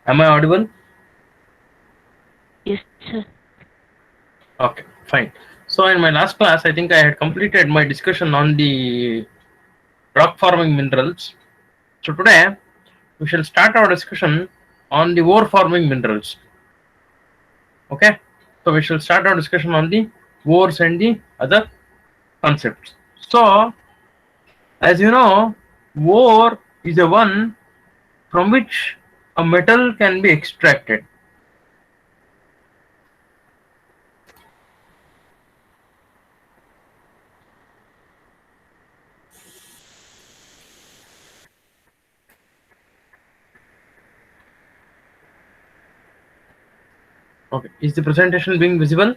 Am I audible? Yes, sir. Okay, fine. So in my last class, I think I had completed my discussion on the rock forming minerals. So today we shall start our discussion on the ore forming minerals. Okay, so we shall start our discussion on the ores and the other concepts. So as you know, ore is a one from which a metal can be extracted. Okay, is the presentation being visible?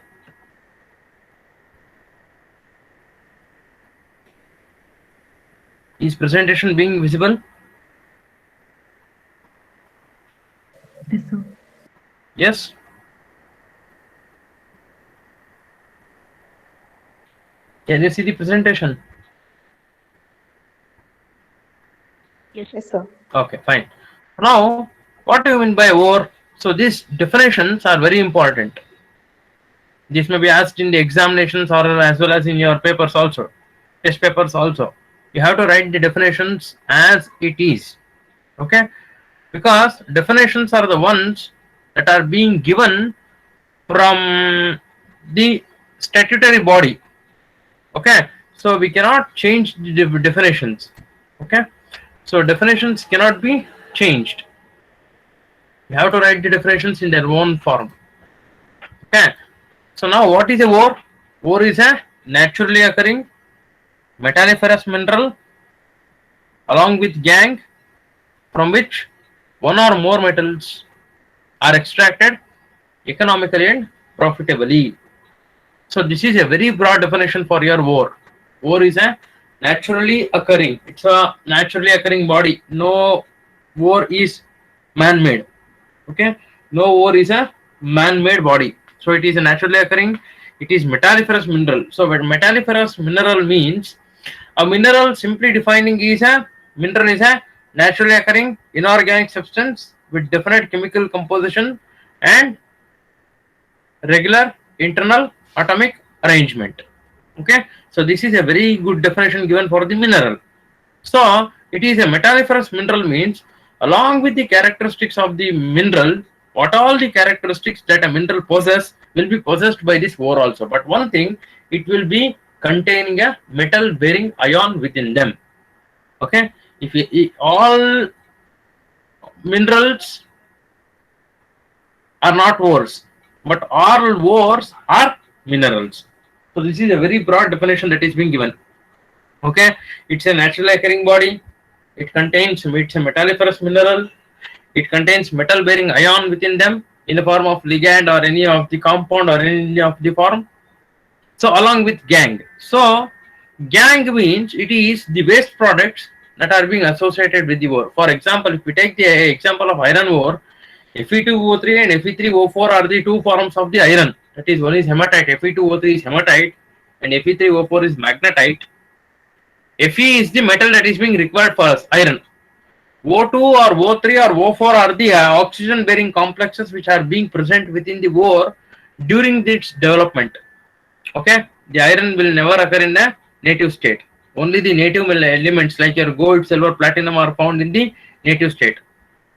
Is presentation being visible? Yes, sir. Yes. Can you see the presentation? Yes. Yes, sir. Okay, fine. Now, what do you mean by ore? So these definitions are very important. This may be asked in the examinations or as well as in your papers also, test papers also. You have to write the definitions as it is. Okay, because definitions are the ones that are being given from the statutory body. Okay, so we cannot change the definitions. Okay, so definitions cannot be changed. You have to write the definitions in their own form. Okay, so now what is a ore? Ore is a naturally occurring metalliferous mineral along with gangue from which one or more metals are extracted economically and profitably. So this is a very broad definition for your ore. Ore is a naturally occurring. It's a naturally occurring body. No ore is man-made. Okay, no ore is a man-made body. So it is a naturally occurring. It is metalliferous mineral. So what metalliferous mineral means, a mineral simply defining is a mineral is a naturally occurring inorganic substance with definite chemical composition and regular internal atomic arrangement. Okay, so this is a very good definition given for the mineral. So it is a metalliferous mineral means along with the characteristics of the mineral, what all the characteristics that a mineral possess will be possessed by this ore also. But one thing, it will be containing a metal bearing ion within them. Okay, if all minerals are not ores, but all ores are minerals. So this is a very broad definition that is being given. Okay, it's a naturally occurring body. It's a metalliferous mineral. It contains metal bearing ion within them in the form of ligand or any of the compound or any of the form. So along with gangue. So gangue means it is the waste products that are being associated with the ore. For example, if we take the example of iron ore, Fe2O3 and Fe3O4 are the two forms of the iron. That is, one is hematite. Fe2O3 is hematite and Fe3O4 is magnetite. Fe is the metal that is being required for us, iron. O2 or O3 or O4 are the oxygen bearing complexes which are being present within the ore during its development. Okay, the iron will never occur in a native state. Only the native elements like your gold, silver, platinum are found in the native state.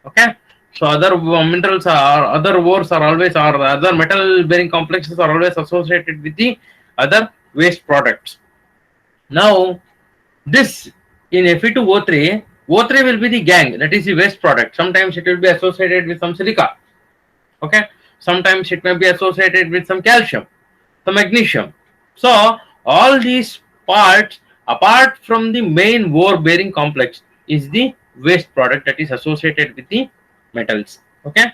Okay, so other minerals are other ores are always or other metal bearing complexes are always associated with the other waste products. Now this in Fe2O3, O3 will be the gangue, that is the waste product. Sometimes it will be associated with some silica. Okay, sometimes it may be associated with some calcium, some magnesium. So all these parts apart from the main ore bearing complex is the waste product that is associated with the metals. Okay,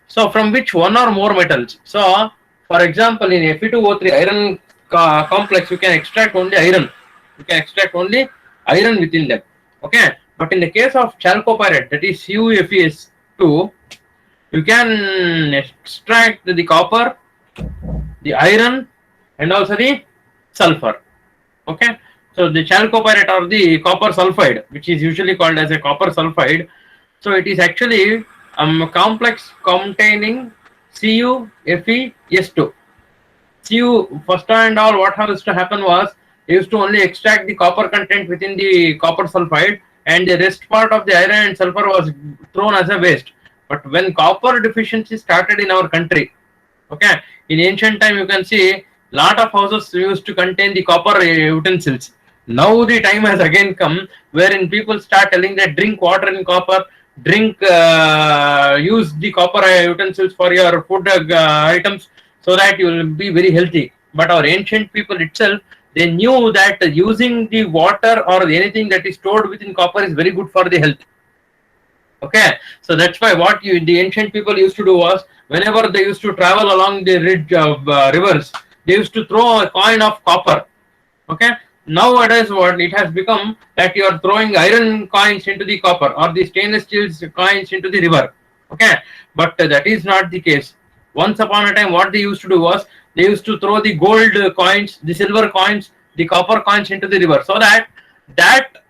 so from which one or more metals. So for example, in Fe2O3 iron complex, you can extract only iron. You can extract only iron within them. Okay, but in the case of chalcopyrite, that is CuFeS2, you can extract the copper, the iron, and also the sulfur. Okay, so the chalcopyrite or the copper sulfide, which is usually called as a copper sulfide, so it is actually complex containing CuFeS2. Cu, first and all, what used to happen was they used to only extract the copper content within the copper sulfide, and the rest part of the iron and sulfur was thrown as a waste. But when copper deficiency started in our country, okay, in ancient time you can see lot of houses used to contain the copper utensils. Now the time has again come wherein people start telling that drink water in copper, use the copper utensils for your food items, so that you will be very healthy. But our ancient people itself, they knew that using the water or anything that is stored within copper is very good for the health. Okay, so that's why what the ancient people used to do was, whenever they used to travel along the ridge of rivers, they used to throw a coin of copper. Okay, nowadays what it has become that you are throwing iron coins into the copper or the stainless steel coins into the river. Okay, but that is not the case. Once upon a time, what they used to do was they used to throw the gold coins, the silver coins, the copper coins into the river, so that that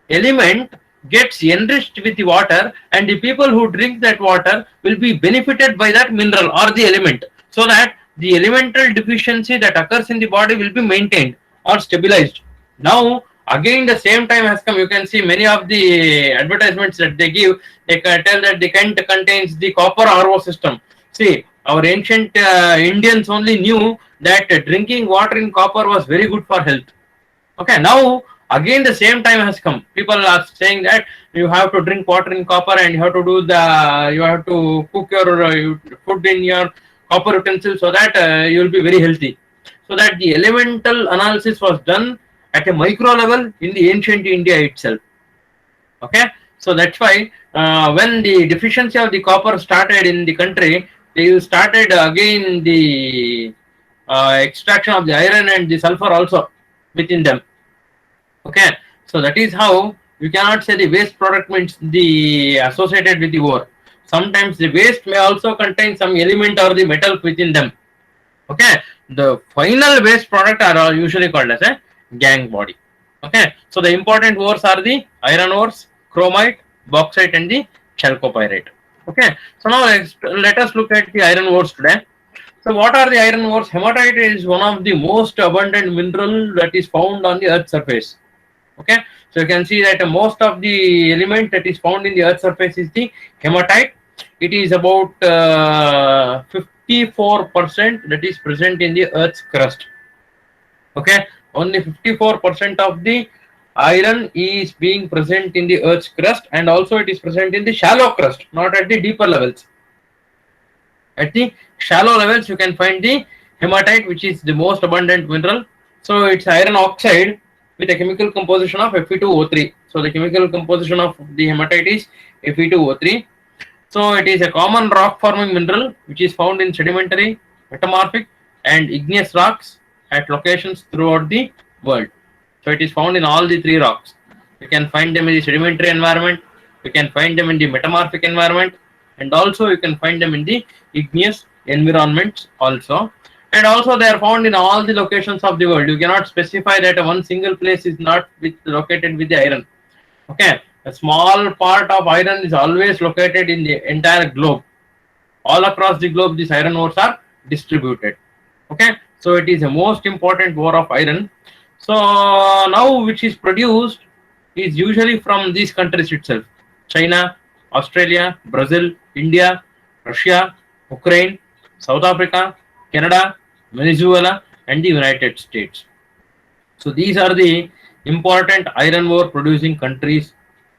element gets enriched with the water, and the people who drink that water will be benefited by that mineral or the element, so that the elemental deficiency that occurs in the body will be maintained or stabilized. Now again the same time has come. You can see many of the advertisements that they give, they can tell that the Kent contains the copper RO system. See, our ancient Indians only knew that drinking water in copper was very good for health. Okay, now again the same time has come. People are saying that you have to drink water in copper, and you have to you have to cook your food in your copper utensil, so that you will be very healthy. So that the elemental analysis was done at a micro level in the ancient India itself. Okay, so that's why when the deficiency of the copper started in the country, they started again the extraction of the iron and the sulfur also within them. Okay, so that is how you cannot say the waste product means the associated with the ore. Sometimes the waste may also contain some element or the metal within them. Okay, the final waste product are usually called as a gang body. Okay, so the important ores are the iron ores, chromite, bauxite, and the chalcopyrite. Okay, so now let us look at the iron ores today. So what are the iron ores? Hematite is one of the most abundant mineral that is found on the earth's surface. Okay, so you can see that most of the element that is found in the earth's surface is the hematite. It is about 54% that is present in the earth's crust. Okay, only 54% of the iron is being present in the earth's crust, and also it is present in the shallow crust, not at the deeper levels. At the shallow levels you can find the hematite, which is the most abundant mineral. So it's iron oxide with a chemical composition of Fe2O3. So the chemical composition of the hematite is Fe2O3. So it is a common rock forming mineral which is found in sedimentary, metamorphic, and igneous rocks at locations throughout the world. So it is found in all the three rocks. You can find them in the sedimentary environment, you can find them in the metamorphic environment, and also you can find them in the igneous environments also. And also they are found in all the locations of the world. You cannot specify that one single place is not located with the iron. Okay, a small part of iron is always located in the entire globe. All across the globe these iron ores are distributed. Okay, so it is the most important ore of iron. So now which is produced is usually from these countries itself: China, Australia, Brazil, India, Russia, Ukraine, South Africa, Canada, Venezuela, and the United States. So these are the important iron ore producing countries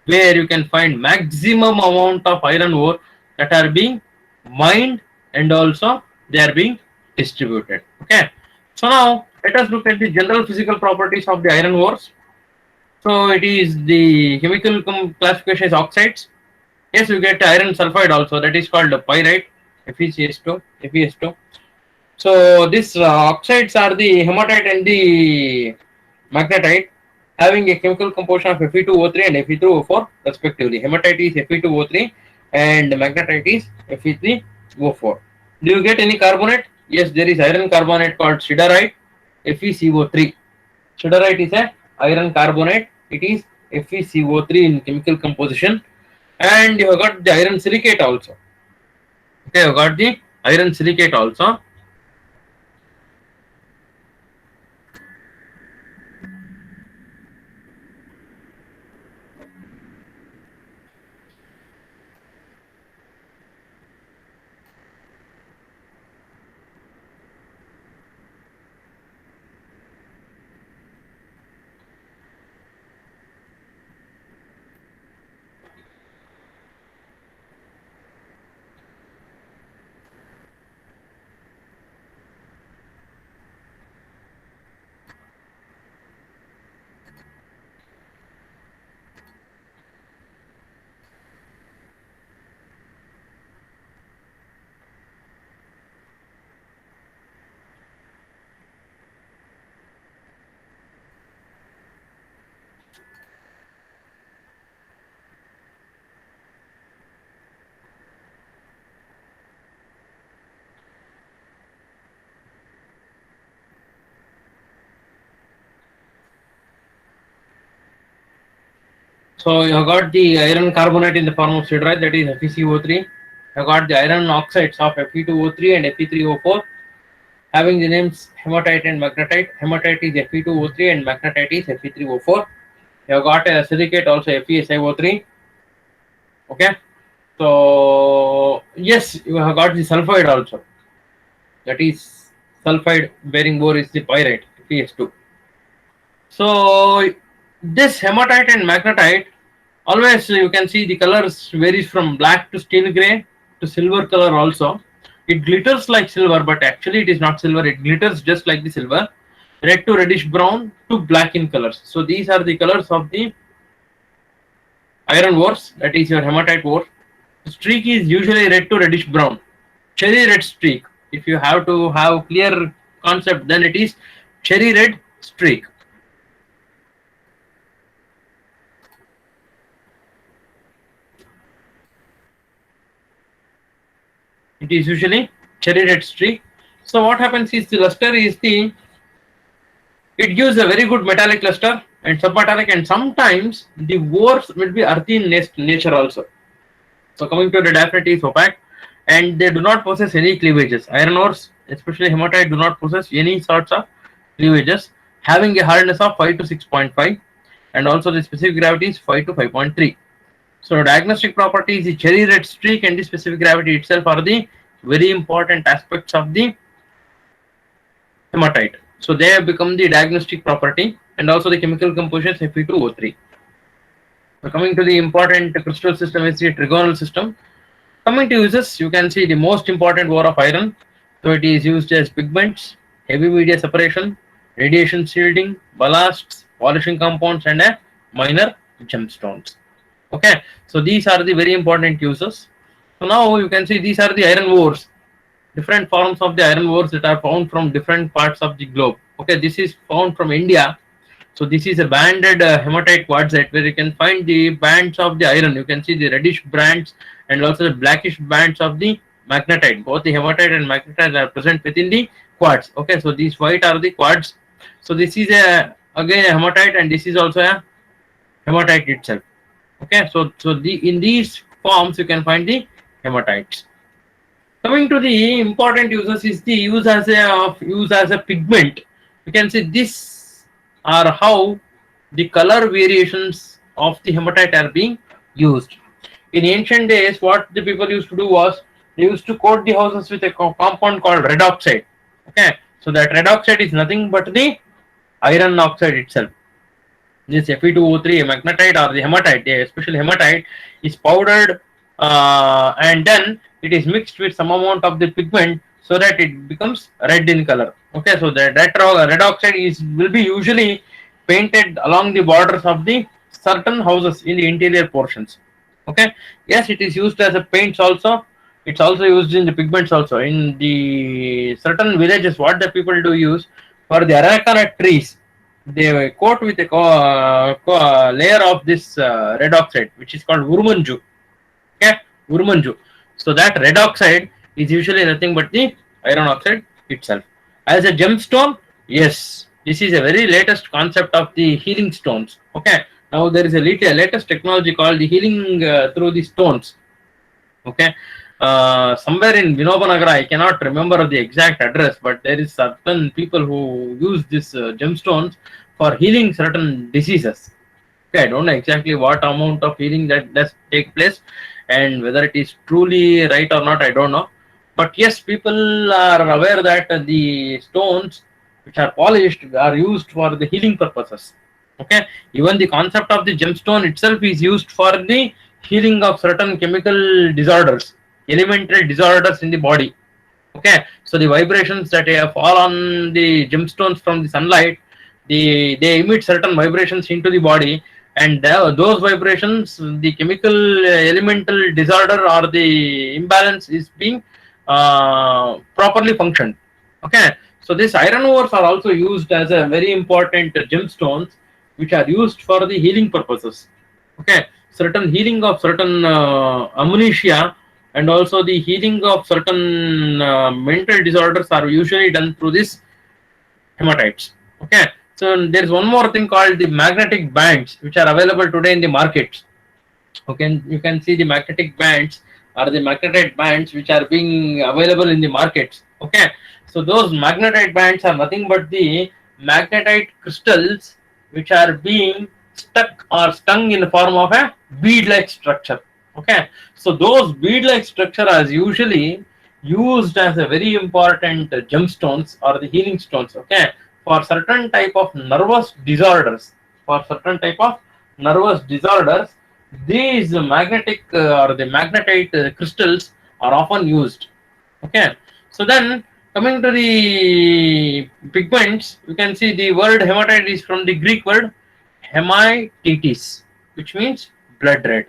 where you can find maximum amount of iron ore that are being mined, and also they are being distributed. Okay, so now let us look at the general physical properties of the iron ores. So it is the chemical classification is oxides. Yes, you get iron sulfide also, that is called pyrite, FeCS2, FeS2. So these oxides are the hematite and the magnetite, having a chemical composition of Fe2O3 and Fe2O4 respectively. Hematite is Fe2O3 and magnetite is Fe3O4. Do you get any carbonate? Yes, there is iron carbonate called siderite, FeCO3. Siderite is a iron carbonate. It is FeCO3 in chemical composition. And you have got the iron silicate also. Okay, you got the iron silicate also. So you have got the iron carbonate in the form of siderite, that is FeCO3. You have got the iron oxides of Fe2O3 and Fe3O4 having the names hematite and magnetite. Hematite is Fe2O3 and magnetite is Fe3O4. You have got a silicate also FeSiO3. Okay. So yes, you have got the sulfide also. That is sulfide bearing ore is the pyrite Fes2. So this hematite and magnetite, always you can see the colors varies from black to steel gray to silver color also. It glitters like silver, but actually it is not silver. It glitters just like the silver. Red to reddish brown to black in colors. So these are the colors of the iron ores. That is your hematite ore. The streak is usually red to reddish brown. Cherry red streak. If you have to have clear concept, then it is cherry red streak. It is usually cherry red streak. So what happens is the luster is it gives a very good metallic luster and submetallic, and sometimes the ores will be earthy in nature also. So coming to the diaphragm is opaque and they do not possess any cleavages. Iron ores, especially hematite, do not possess any sorts of cleavages, having a hardness of 5 to 6.5 and also the specific gravity is 5 to 5.3. So diagnostic properties, the cherry red streak and the specific gravity itself are the very important aspects of the hematite. So they have become the diagnostic property and also the chemical composition Fe2O3. So coming to the important crystal system is the trigonal system. Coming to uses, you can see the most important ore of iron. So it is used as pigments, heavy media separation, radiation shielding, ballasts, polishing compounds, and a minor gemstones. Okay, so these are the very important uses. So now you can see these are the iron ores, different forms of the iron ores that are found from different parts of the globe. Okay, this is found from India. So this is a banded hematite quartzite where you can find the bands of the iron. You can see the reddish bands and also the blackish bands of the magnetite. Both the hematite and magnetite are present within the quartz. Okay, so these white are the quartz. So this is again a hematite and this is also a hematite itself. Okay, so in these forms you can find the hematites. Coming to the important uses is the use as a pigment. You can see this are how the color variations of the hematite are being used. In ancient days, what the people used to do was they used to coat the houses with a compound called red oxide. Okay, so that red oxide is nothing but the iron oxide itself. This Fe2O3 magnetite or the hematite, especially hematite, is powdered and then it is mixed with some amount of the pigment so that it becomes red in color. Okay, so that red oxide will be usually painted along the borders of the certain houses in the interior portions. Okay, yes, it is used as a paints also. It's also used in the pigments also. In the certain villages, what the people do use for the areca trees, they coat with a layer of this red oxide, which is called Urmanju. Okay, Urmanju. So that red oxide is usually nothing but the iron oxide itself. As a gemstone, yes, this is a very latest concept of the healing stones. Okay, Now there is a latest technology called the healing through the stones. Okay, somewhere in Vinobanagara, I cannot remember the exact address, but there is certain people who use this gemstones for healing certain diseases. Okay, I don't know exactly what amount of healing that does take place, and whether it is truly right or not, I don't know. But yes, people are aware that the stones which are polished are used for the healing purposes. Okay, even the concept of the gemstone itself is used for the healing of certain chemical disorders, elemental disorders in the body. Okay, so the vibrations that fall on the gemstones from the sunlight, they emit certain vibrations into the body, and those vibrations, the chemical elemental disorder or the imbalance is being properly functioned. Okay, so these iron ores are also used as a very important gemstones which are used for the healing purposes. Okay, certain healing of certain amnesia, and also the healing of certain mental disorders are usually done through this hematites. Okay, so there is one more thing called the magnetic bands which are available today in the markets. Okay, you can see the magnetic bands or the magnetite bands which are being available in the markets. Okay, so those magnetite bands are nothing but the magnetite crystals which are being stuck or stung in the form of a bead-like structure. Okay, so those bead-like structure are usually used as a very important gemstones or the healing stones. Okay, for certain type of nervous disorders, for certain type of nervous disorders, these magnetic or the magnetite crystals are often used. Okay, so then coming to the pigments, you can see the word hematite is from the Greek word hematitis, which means blood red.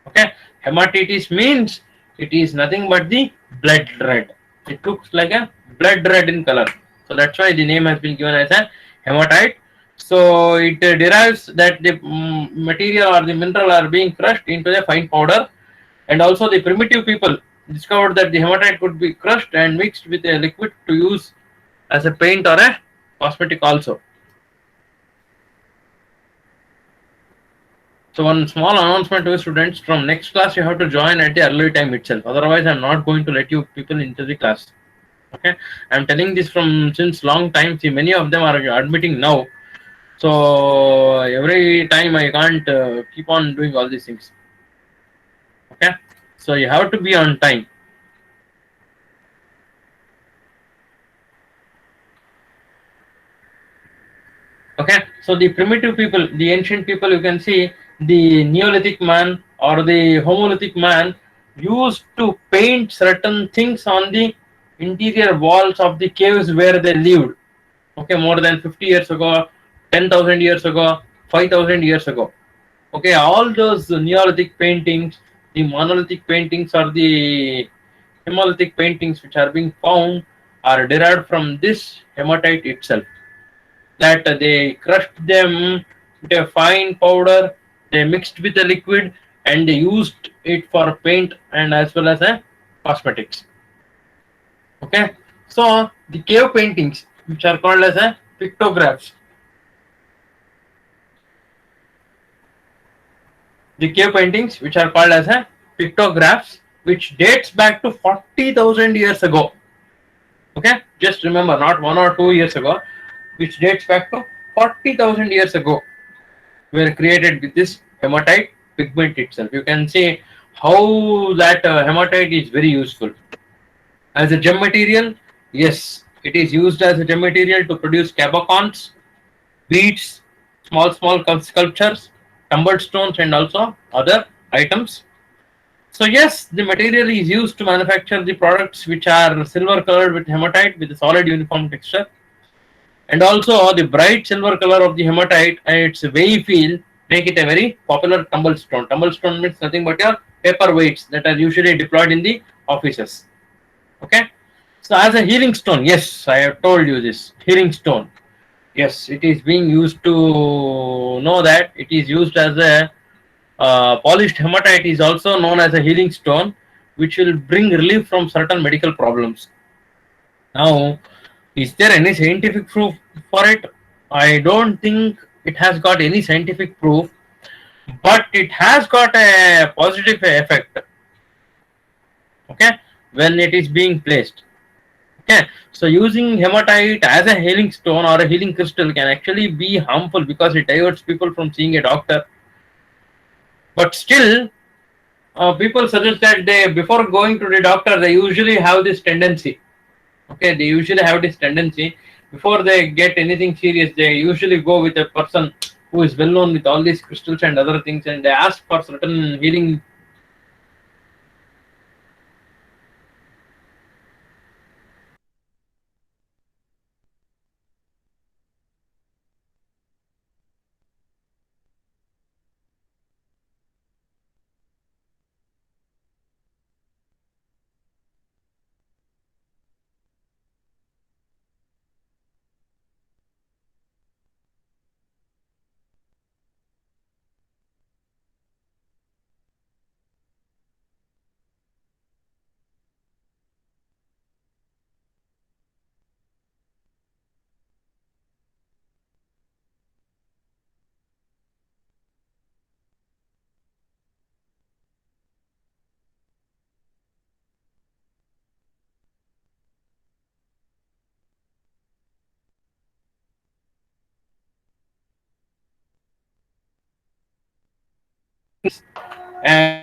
Okay, hematitis means it is nothing but the blood red. It looks like a blood red in color, so that's why the name has been given as a hematite. So it derives that the material or the mineral are being crushed into a fine powder, and also the primitive people discovered that the hematite could be crushed and mixed with a liquid to use as a paint or a cosmetic also. So one small announcement to students: from next class you have to join at the early time itself. Otherwise, I'm not going to let you people into the class. Okay, I'm telling this from since long time. See, many of them are admitting now. So every time I can't keep on doing all these things. Okay, so you have to be on time. Okay, so the primitive people, the ancient people, you can see the Neolithic man or the Homolithic man used to paint certain things on the interior walls of the caves where they lived. Okay, more than 50 years ago, 10,000 years ago, 5,000 years ago. Okay, all those Neolithic paintings, the monolithic paintings or the hematite paintings which are being found are derived from this hematite itself. That they crushed them with a fine powder, they mixed with a liquid, and they used it for paint and as well as a cosmetics. Okay, so the cave paintings which are called as a pictographs. The cave paintings which are called as a pictographs, which dates back to 40,000 years ago. Okay, just remember, not 1 or 2 years ago, which dates back to 40,000 years ago, were created with this hematite pigment itself. You can see how that hematite is very useful as a gem material. Yes, it is used as a gem material to produce cabacons, beads, small sculptures, tumbled stones, and also other items. So yes, the material is used to manufacture the products which are silver colored with hematite with a solid uniform texture, and also the bright silver color of the hematite and its wavy feel make it a very popular tumble stone. Tumble stone means nothing but your paperweights that are usually deployed in the offices. Okay, so as a healing stone, yes, I have told you this healing stone. Yes, it is being used to know that it is used as a polished hematite is also known as a healing stone, which will bring relief from certain medical problems. Now, is there any scientific proof for it? I don't think it has got any scientific proof, but it has got a positive effect. Okay, when it is being placed. Okay, so using hematite as a healing stone or a healing crystal can actually be harmful because it diverts people from seeing a doctor. But still, people suggest that they, before going to the doctor, they usually have this tendency. Okay, they usually have this tendency before they get anything serious. They usually go with a person who is well known with all these crystals and other things, and they ask for certain healing. And